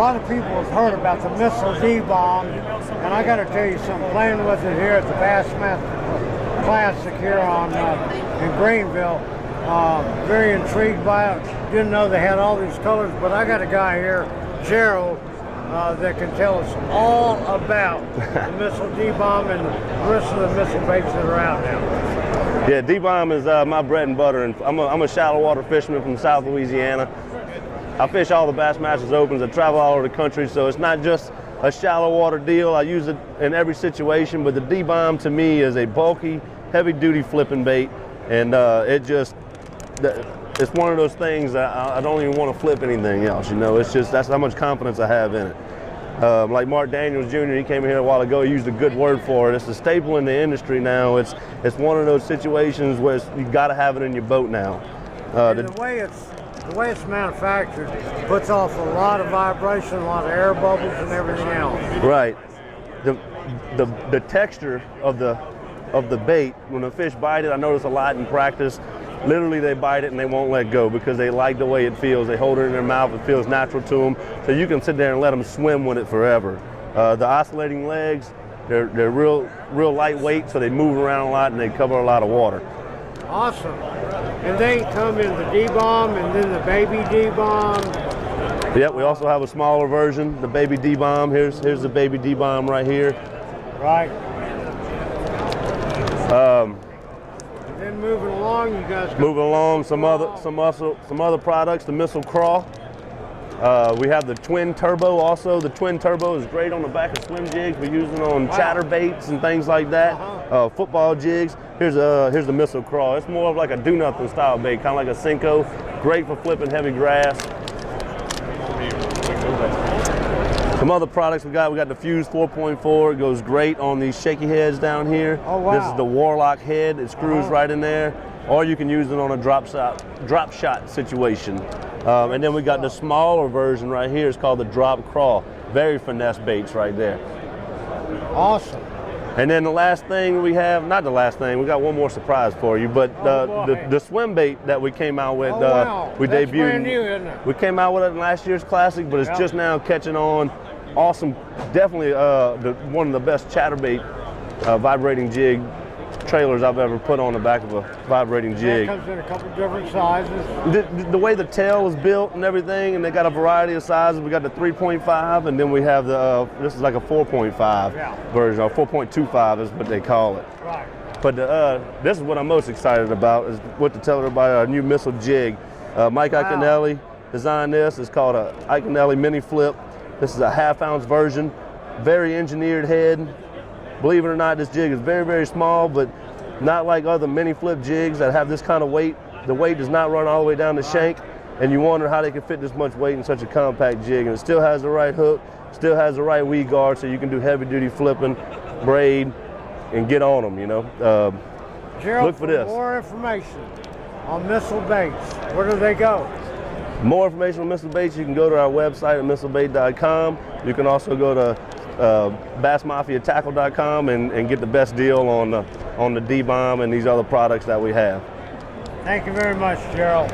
lot of people have heard about the missile D-bomb, and I got to tell you something. Playing with it here at the Bassmaster Classic here in Greenville, very intrigued by it. Didn't know they had all these colors, but I got a guy here, Gerald, that can tell us all about the missile D-bomb and the rest of the missile baits that are out now. Yeah, D-bomb is my bread and butter, and I'm a shallow water fisherman from South Louisiana. I fish all the Bassmasters Opens. I travel all over the country, so it's not just a shallow water deal. I use it in every situation, but the D-bomb to me is a bulky, heavy-duty flipping bait, and it's one of those things that I don't even want to flip anything else. You know, that's how much confidence I have in it. Like Mark Daniels Jr., he came here a while ago. He used a good word for it. It's a staple in the industry now. It's one of those situations where you got to have it in your boat now. The way it's manufactured puts off a lot of vibration, a lot of air bubbles, and everything else. Right. The texture of the bait, when the fish bite it, I notice a lot in practice. Literally, they bite it and they won't let go because they like the way it feels. They hold it in their mouth. It feels natural to them. So you can sit there and let them swim with it forever. The oscillating legs, they're real lightweight, so they move around a lot and they cover a lot of water. Awesome. And they come in the D-bomb and then the baby D-bomb. Yep, we also have a smaller version, the baby D-bomb. Here's the baby D-bomb right here. Right. Then moving along, you guys. Moving along, some other products. The Missile Craw. We have the Twin Turbo also. The Twin Turbo is great on the back of swim jigs. We use it on chatterbaits and things like that. Football jigs. Here's the Missile Craw. It's more of like a do nothing style bait, kind of like a Cinco. Great for flipping heavy grass. Some other products we got the Fuse 4.4. It goes great on these shaky heads down here. Oh, wow. This is the Warlock head. It screws right in there. Or you can use it on a drop shot situation. And then we got the smaller version right here. It's called the Drop Craw. Very finesse baits right there. Awesome. And then the last thing we have, not the last thing, we got one more surprise for you, but the swim bait that we came out with, we That's debuted. brand new, isn't it? We came out with it in last year's Classic, but it's just now catching on. Awesome, definitely one of the best chatterbait vibrating jig trailers I've ever put on the back of a vibrating jig. It comes in a couple different sizes. The way the tail is built and everything, and they got a variety of sizes. We got the 3.5, and then we have this is like a 4.5 version, or 4.25 is what they call it. Right. But this is what I'm most excited about, is what to tell everybody, our new missile jig. Mike Iaconelli designed this. It's called a Iaconelli Mini Flip. This is a half-ounce version, very engineered head. Believe it or not, this jig is very, very small, but not like other mini flip jigs that have this kind of weight. The weight does not run all the way down the shank, and you wonder how they can fit this much weight in such a compact jig. And it still has the right hook, still has the right weed guard, so you can do heavy-duty flipping, braid, and get on them, you know. Gerald, look for this. More information on missile baits, where do they go? More information on missile baits, you can go to our website at missilebait.com. You can also go to bassmafiatackle.com and get the best deal on the D-bomb and these other products that we have. Thank you very much, Gerald.